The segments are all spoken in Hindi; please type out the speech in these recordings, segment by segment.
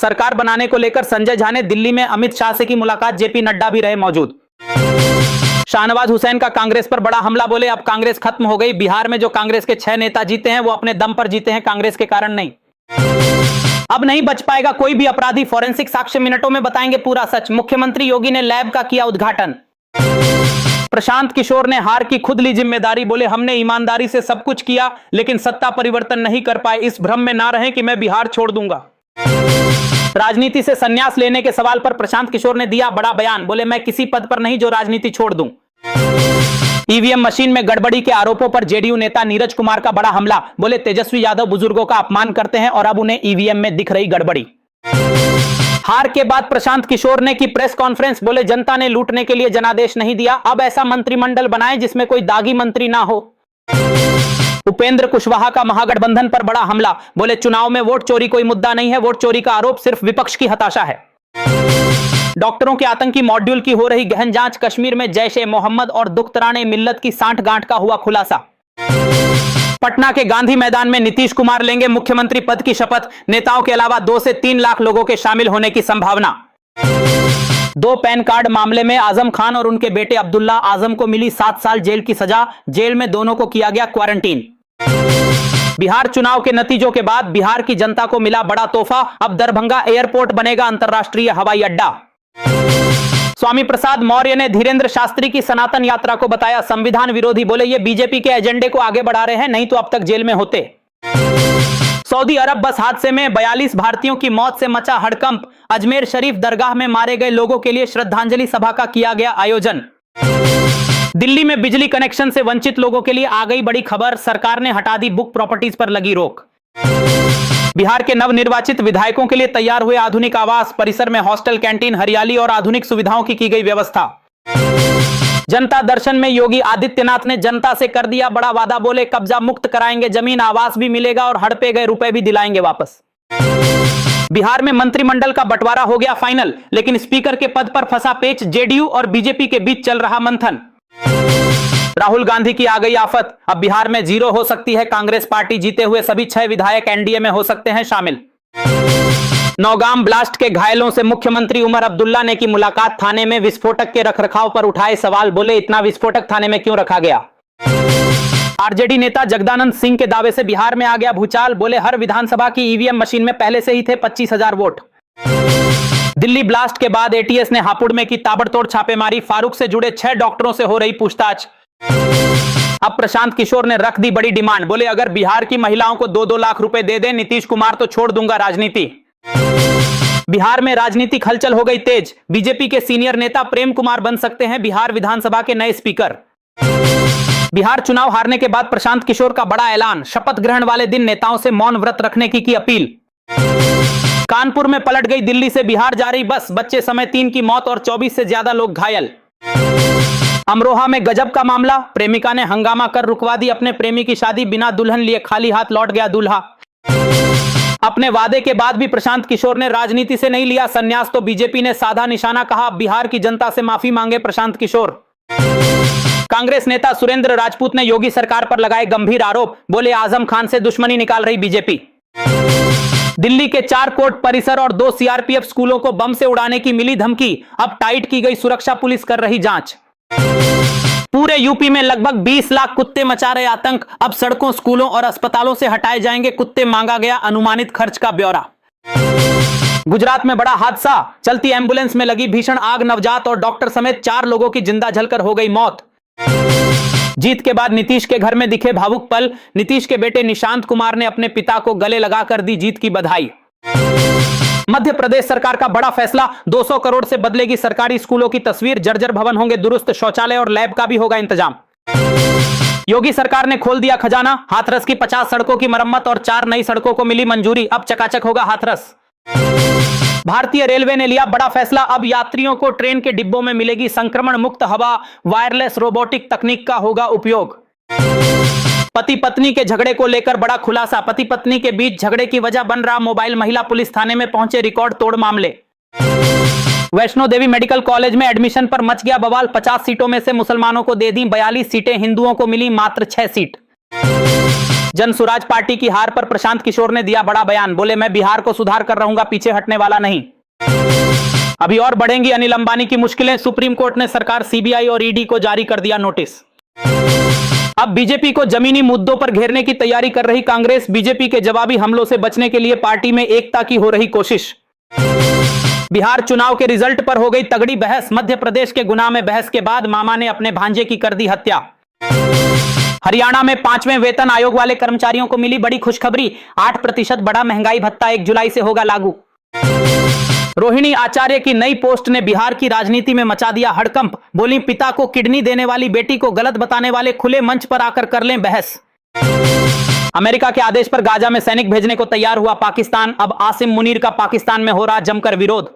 सरकार बनाने को लेकर संजय झा ने दिल्ली में अमित शाह से की मुलाकात, जेपी नड्डा भी रहे मौजूद। शाहनवाज हुसैन का कांग्रेस पर बड़ा हमला, बोले अब कांग्रेस खत्म हो गई। बिहार में जो कांग्रेस के 6 नेता जीते हैं वो अपने दम पर जीते हैं, कांग्रेस के कारण नहीं। अब नहीं बच पाएगा कोई भी अपराधी, फॉरेंसिक साक्ष्य मिनटों में बताएंगे पूरा सच। मुख्यमंत्री योगी ने लैब का किया उद्घाटन। प्रशांत किशोर ने हार की खुद ली जिम्मेदारी, बोले हमने ईमानदारी से सब कुछ किया लेकिन सत्ता परिवर्तन नहीं कर पाए, इस भ्रम में ना रहें कि मैं बिहार छोड़ दूंगा। राजनीति से संन्यास लेने के सवाल पर प्रशांत किशोर ने दिया बड़ा बयान, बोले मैं किसी पद पर नहीं जो राजनीति छोड़ दूं। ईवीएम मशीन में गड़बड़ी के आरोपों पर जेडीयू नेता नीरज कुमार का बड़ा हमला, बोले तेजस्वी यादव बुजुर्गों का अपमान करते हैं और अब उन्हें ईवीएम में दिख रही गड़बड़ी। हार के बाद प्रशांत किशोर ने की प्रेस कॉन्फ्रेंस, बोले जनता ने लूटने के लिए जनादेश नहीं दिया, अब ऐसा मंत्रिमंडल बनाए जिसमें कोई दागी मंत्री ना हो। उपेंद्र कुशवाहा का महागठबंधन पर बड़ा हमला, बोले चुनाव में वोट चोरी कोई मुद्दा नहीं है, वोट चोरी का आरोप सिर्फ विपक्ष की हताशा है। डॉक्टरों के आतंकी मॉड्यूल की हो रही गहन जांच, कश्मीर में जैश-ए मोहम्मद और दुख्तरान मिल्लत की सांठगांठ का हुआ खुलासा। पटना के गांधी मैदान में नीतीश कुमार लेंगे मुख्यमंत्री पद की शपथ, नेताओं के अलावा 2 से 3 लाख लोगों के शामिल होने की संभावना। 2 पैन कार्ड मामले में आजम खान और उनके बेटे अब्दुल्ला आजम को मिली 7 साल जेल की सजा, जेल में दोनों को किया गया क्वारंटीन। बिहार चुनाव के नतीजों के बाद बिहार की जनता को मिला बड़ा तोहफा, अब दरभंगा एयरपोर्ट बनेगा अंतर्राष्ट्रीय हवाई अड्डा। स्वामी प्रसाद मौर्य ने धीरेन्द्र शास्त्री की सनातन यात्रा को बताया संविधान विरोधी, बोले ये बीजेपी के एजेंडे को आगे बढ़ा रहे हैं, नहीं तो अब तक जेल में होते। सऊदी अरब बस हादसे में 42 भारतीयों की मौत से मचा हड़कंप, अजमेर शरीफ दरगाह में मारे गए लोगों के लिए श्रद्धांजलि सभा का किया गया आयोजन। दिल्ली में बिजली कनेक्शन से वंचित लोगों के लिए आ गई बड़ी खबर, सरकार ने हटा दी बुक प्रॉपर्टीज पर लगी रोक। बिहार के नवनिर्वाचित विधायकों के लिए तैयार हुए आधुनिक आवास, परिसर में हॉस्टल, कैंटीन, हरियाली और आधुनिक सुविधाओं की गई व्यवस्था। जनता दर्शन में योगी आदित्यनाथ ने जनता से कर दिया बड़ा वादा, बोले कब्जा मुक्त कराएंगे जमीन, आवास भी मिलेगा और हड़पे गए रुपए भी दिलाएंगे वापस। बिहार में मंत्रिमंडल का बंटवारा हो गया फाइनल, लेकिन स्पीकर के पद पर फंसा पेच, जेडीयू और बीजेपी के बीच चल रहा मंथन। राहुल गांधी की आ गई आफत, अब बिहार में 0 हो सकती है कांग्रेस पार्टी, जीते हुए सभी 6 विधायक एनडीए में हो सकते हैं शामिल। नौगाम ब्लास्ट के घायलों से मुख्यमंत्री उमर अब्दुल्ला ने की मुलाकात, थाने में विस्फोटक के रखरखाव पर उठाए सवाल, बोले इतना विस्फोटक थाने में क्यों रखा गया। आरजेडी नेता जगदानंद सिंह के दावे से बिहार में आ गया भूचाल, बोले हर विधानसभा की ईवीएम मशीन में पहले से ही थे 25,000 वोट। दिल्ली ब्लास्ट के बाद एटीएस ने हापुड़ में की ताबड़तोड़ छापेमारी, फारूक से जुड़े 6 डॉक्टरों से हो रही पूछताछ। अब प्रशांत किशोर ने रख दी बड़ी डिमांड, बोले अगर बिहार की महिलाओं को 2-2 लाख रुपए दे दें नीतीश कुमार तो छोड़ दूंगा राजनीति। बिहार में राजनीतिक हलचल हो गई तेज, बीजेपी के सीनियर नेता प्रेम कुमार बन सकते हैं बिहार विधानसभा के नए स्पीकर। बिहार चुनाव हारने के बाद प्रशांत किशोर का बड़ा ऐलान, शपथ ग्रहण वाले दिन नेताओं से मौन व्रत रखने की अपील। कानपुर में पलट गई दिल्ली से बिहार जा रही बस, बच्चे समेत 3 की मौत और 24 से ज्यादा लोग घायल। अमरोहा में गजब का मामला, प्रेमिका ने हंगामा कर रुकवा दी अपने प्रेमी की शादी, बिना दुल्हन लिए खाली हाथ लौट गया दूल्हा। अपने वादे के बाद भी प्रशांत किशोर ने राजनीति से नहीं लिया संन्यास, तो बीजेपी ने साधा निशाना, कहा बिहार की जनता से माफी मांगे प्रशांत किशोर। कांग्रेस नेता सुरेंद्र राजपूत ने योगी सरकार पर लगाए गंभीर आरोप, बोले आजम खान से दुश्मनी निकाल रही बीजेपी। दिल्ली के 4 कोर्ट परिसर और 2 सीआरपीएफ स्कूलों को बम से उड़ाने की मिली धमकी, अब टाइट की गई सुरक्षा, पुलिस कर रही जांच। पूरे यूपी में लगभग 20 लाख कुत्ते मचा रहे आतंक, अब सड़कों, स्कूलों और अस्पतालों से हटाए जाएंगे कुत्ते, मांगा गया अनुमानित खर्च का ब्यौरा। गुजरात में बड़ा हादसा, चलती एम्बुलेंस में लगी भीषण आग, नवजात और डॉक्टर समेत 4 लोगों की जिंदा जलकर हो गई मौत। जीत के बाद नीतीश के घर में दिखे भावुक पल, नीतीश के बेटे निशांत कुमार ने अपने पिता को गले लगाकर दी जीत की बधाई। मध्य प्रदेश सरकार का बड़ा फैसला, 200 करोड़ से बदलेगी सरकारी स्कूलों की तस्वीर, जर्जर भवन होंगे दुरुस्त, शौचालय और लैब का भी होगा इंतजाम। योगी सरकार ने खोल दिया खजाना, हाथरस की 50 सड़कों की मरम्मत और 4 नई सड़कों को मिली मंजूरी, अब चकाचक होगा हाथरस। भारतीय रेलवे ने लिया बड़ा फैसला, अब यात्रियों को ट्रेन के डिब्बों में मिलेगी संक्रमण मुक्त हवा, वायरलेस रोबोटिक तकनीक का होगा उपयोग। पति पत्नी के झगड़े को लेकर बड़ा खुलासा, पति पत्नी के बीच झगड़े की वजह बन रहा मोबाइल, महिला पुलिस थाने में पहुंचे, रिकॉर्ड तोड़ मामले। वैष्णो देवी मेडिकल कॉलेज में एडमिशन पर मच गया बवाल, 50 सीटों में से मुसलमानों को दे दी 42 सीटें, हिंदुओं को मिली मात्र 6 सीट। जन सुराज पार्टी की हार पर प्रशांत किशोर ने दिया बड़ा बयान, बोले मैं बिहार को सुधार कर रहूंगा, पीछे हटने वाला नहीं। अभी और बढ़ेंगी अनिल अंबानी की मुश्किलें, सुप्रीम कोर्ट ने सरकार, सीबीआई और ईडी को जारी कर दिया नोटिस। अब बीजेपी को जमीनी मुद्दों पर घेरने की तैयारी कर रही कांग्रेस, बीजेपी के जवाबी हमलों से बचने के लिए पार्टी में एकता की हो रही कोशिश। बिहार चुनाव के रिजल्ट पर हो गई तगड़ी बहस, मध्य प्रदेश के गुना में बहस के बाद मामा ने अपने भांजे की कर दी हत्या। हरियाणा में 5वें वेतन आयोग वाले कर्मचारियों को मिली बड़ी खुशखबरी, 8% बढ़ा महंगाई भत्ता 1 जुलाई से होगा लागू। रोहिणी आचार्य की नई पोस्ट ने बिहार की राजनीति में मचा दिया हड़कंप, बोली पिता को किडनी देने वाली बेटी को गलत बताने वाले खुले मंच पर आकर कर लें बहस। अमेरिका के आदेश पर गाजा में सैनिक भेजने को तैयार हुआ पाकिस्तान, अब आसिम मुनीर का पाकिस्तान में हो रहा जमकर विरोध।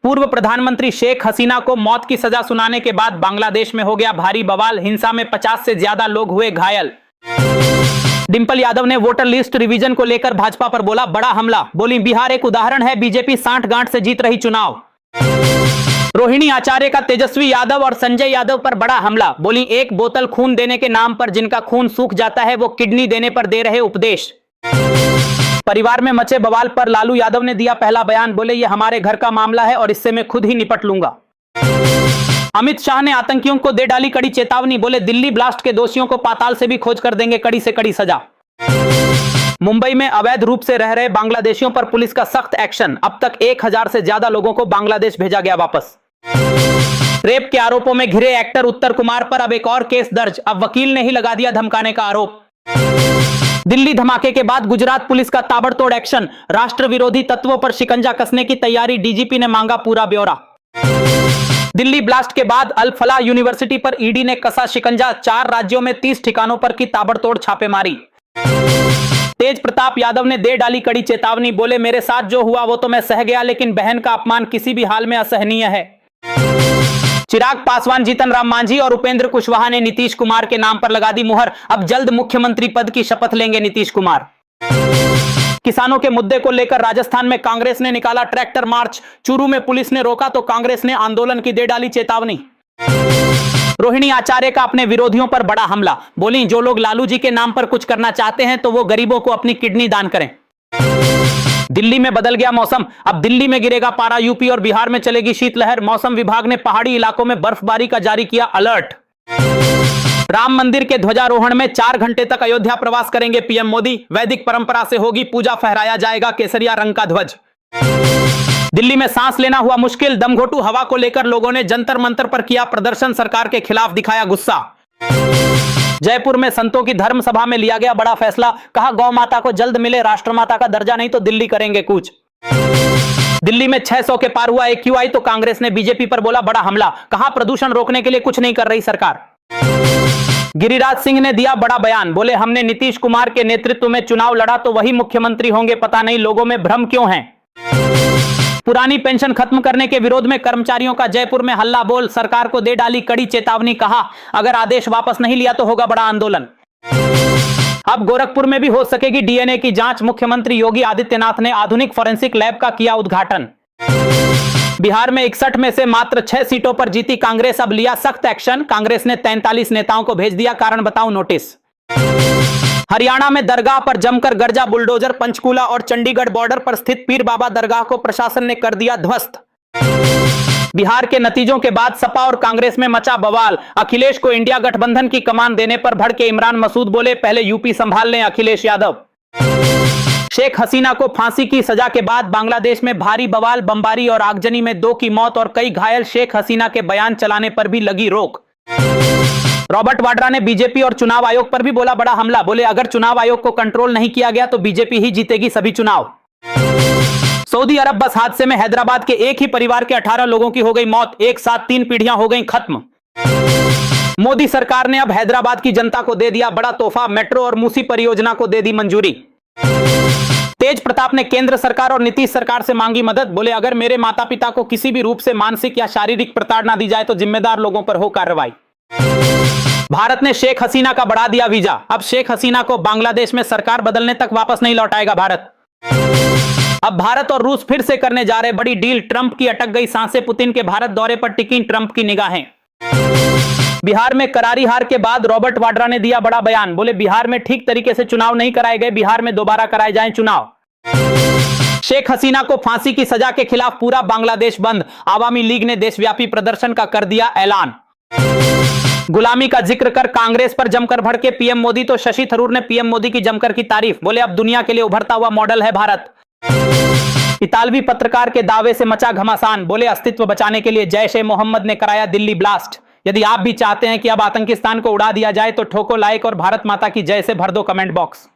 पूर्व प्रधानमंत्री शेख हसीना को मौत की सजा सुनाने के बाद बांग्लादेश में हो गया भारी बवाल, हिंसा में 50 से ज्यादा लोग हुए घायल। डिंपल यादव ने वोटर लिस्ट रिवीजन को लेकर भाजपा पर बोला बड़ा हमला, बोली बिहार एक उदाहरण है, बीजेपी 60 गांठ से जीत रही चुनाव। रोहिणी आचार्य का तेजस्वी यादव और संजय यादव पर बड़ा हमला, बोली एक बोतल खून देने के नाम पर जिनका खून सूख जाता है वो किडनी देने पर दे रहे उपदेश। परिवार में मचे बवाल पर लालू यादव ने दिया पहला बयान, बोले ये हमारे घर का मामला है और इससे मैं खुद ही निपट लूंगा। अमित शाह ने आतंकियों को दे डाली कड़ी चेतावनी, बोले दिल्ली ब्लास्ट के दोषियों को पाताल से भी खोज कर देंगे कड़ी से कड़ी सजा। मुंबई में अवैध रूप से रह रहे बांग्लादेशियों पर पुलिस का सख्त एक्शन, अब तक 1000 से ज्यादा लोगों को बांग्लादेश भेजा गया वापस। रेप के आरोपों में घिरे एक्टर उत्तर कुमार पर अब एक और केस दर्ज, अब वकील ने ही लगा दिया धमकाने का आरोप। दिल्ली धमाके के बाद गुजरात पुलिस का ताबड़तोड़ एक्शन, राष्ट्र विरोधी तत्वों पर शिकंजा कसने की तैयारी, डीजीपी ने मांगा पूरा ब्यौरा। दिल्ली ब्लास्ट के बाद अल फलाह यूनिवर्सिटी पर ईडी ने कसा शिकंजा, 4 राज्यों में 30 ठिकानों पर की ताबड़तोड़ छापेमारी। तेज प्रताप यादव ने दे डाली कड़ी चेतावनी, बोले मेरे साथ जो हुआ वो तो मैं सह गया, लेकिन बहन का अपमान किसी भी हाल में असहनीय है। चिराग पासवान, जीतन राम मांझी और उपेंद्र कुशवाहा ने नीतीश कुमार के नाम पर लगा दी मुहर, अब जल्द मुख्यमंत्री पद की शपथ लेंगे नीतीश कुमार। किसानों के मुद्दे को लेकर राजस्थान में कांग्रेस ने निकाला ट्रैक्टर मार्च, चूरू में पुलिस ने रोका तो कांग्रेस ने आंदोलन की दे डाली चेतावनी। रोहिणी आचार्य का अपने विरोधियों पर बड़ा हमला, बोली जो लोग लालू जी के नाम पर कुछ करना चाहते हैं तो वो गरीबों को अपनी किडनी दान करें। दिल्ली में बदल गया मौसम, अब दिल्ली में गिरेगा पारा, यूपी और बिहार में चलेगी शीतलहर, मौसम विभाग ने पहाड़ी इलाकों में बर्फबारी का जारी किया अलर्ट। राम मंदिर के ध्वजारोहण में 4 घंटे तक अयोध्या प्रवास करेंगे पीएम मोदी, वैदिक परंपरा से होगी पूजा, फहराया जाएगा केसरिया रंग का ध्वज। दिल्ली में सांस लेना हुआ मुश्किल, दमघोटू हवा को लेकर लोगों ने जंतर मंतर पर किया प्रदर्शन, सरकार के खिलाफ दिखाया गुस्सा। जयपुर में संतों की धर्म सभा में लिया गया बड़ा फैसला, कहा गौ माता को जल्द मिले राष्ट्रमाता का दर्जा, नहीं तो दिल्ली करेंगे कूच। दिल्ली में 600 के पार हुआ AQI तो कांग्रेस ने बीजेपी पर बोला बड़ा हमला, कहा प्रदूषण रोकने के लिए कुछ नहीं कर रही सरकार। गिरिराज सिंह ने दिया बड़ा बयान, बोले हमने नीतीश कुमार के नेतृत्व में चुनाव लड़ा तो वही मुख्यमंत्री होंगे, पता नहीं लोगों में भ्रम क्यों है। पुरानी पेंशन खत्म करने के विरोध में कर्मचारियों का जयपुर में हल्ला बोल, सरकार को दे डाली कड़ी चेतावनी, कहा अगर आदेश वापस नहीं लिया तो होगा बड़ा आंदोलन। अब गोरखपुर में भी हो सकेगी DNA की जांच, मुख्यमंत्री योगी आदित्यनाथ ने आधुनिक फोरेंसिक लैब का किया उद्घाटन। बिहार में 61 में से मात्र 6 सीटों पर जीती कांग्रेस, अब लिया सख्त एक्शन, कांग्रेस ने 43 नेताओं को भेज दिया कारण बताओ नोटिस। हरियाणा में दरगाह पर जमकर गर्जा बुलडोजर, पंचकूला और चंडीगढ़ बॉर्डर पर स्थित पीर बाबा दरगाह को प्रशासन ने कर दिया ध्वस्त। बिहार के नतीजों के बाद सपा और कांग्रेस में मचा बवाल, अखिलेश को इंडिया गठबंधन की कमान देने पर भड़के इमरान मसूद, बोले पहले यूपी संभाल लें अखिलेश यादव। शेख हसीना को फांसी की सजा के बाद बांग्लादेश में भारी बवाल, बमबारी और आगजनी में 2 की मौत और कई घायल, शेख हसीना के बयान चलाने पर भी लगी रोक। रॉबर्ट वाड्रा ने बीजेपी और चुनाव आयोग पर भी बोला बड़ा हमला, बोले अगर चुनाव आयोग को कंट्रोल नहीं किया गया तो बीजेपी ही जीतेगी सभी चुनाव। सऊदी अरब बस हादसे में हैदराबाद के एक ही परिवार के 18 लोगों की हो गई मौत, एक साथ 3 पीढ़ियां हो गई खत्म। मोदी सरकार ने अब हैदराबाद की जनता को दे दिया बड़ा तोहफा, मेट्रो और मूसी परियोजना को दे दी मंजूरी। तेज प्रताप ने केंद्र सरकार और नीतीश सरकार से मांगी मदद, बोले अगर मेरे माता पिता को किसी भी रूप से मानसिक या शारीरिक प्रताड़ना दी जाए तो जिम्मेदार लोगों पर हो कार्रवाई। भारत ने शेख हसीना का बढ़ा दिया वीजा, अब शेख हसीना को बांग्लादेश में सरकार बदलने तक वापस नहीं लौटाएगा भारत। अब भारत और रूस फिर से करने जा रहे बड़ी डील, ट्रंप की अटक गई सांसें, पुतिन के भारत दौरे पर टिकी ट्रंप की निगाहें। बिहार में करारी हार के बाद रॉबर्ट वाड्रा ने दिया बड़ा बयान। बोले बिहार में ठीक तरीके से चुनाव नहीं कराए गए, बिहार में दोबारा कराए जाएं चुनाव। शेख हसीना को फांसी की सजा के खिलाफ पूरा बांग्लादेश बंद, आवामी लीग ने देशव्यापी प्रदर्शन का कर दिया ऐलान। गुलामी का जिक्र कर कांग्रेस पर जमकर भड़के पीएम मोदी, तो शशि थरूर ने पीएम मोदी की जमकर की तारीफ। बोले अब दुनिया के लिए उभरता हुआ मॉडल है भारत। इतालवी पत्रकार के दावे से मचा घमासान। बोले अस्तित्व बचाने के लिए जैश ए मोहम्मद ने कराया दिल्ली ब्लास्ट। यदि आप भी चाहते हैं कि अब आतंकिस्तान को उड़ा दिया जाए तो ठोको लाइक और भारत माता की जय से भर दो कमेंट बॉक्स।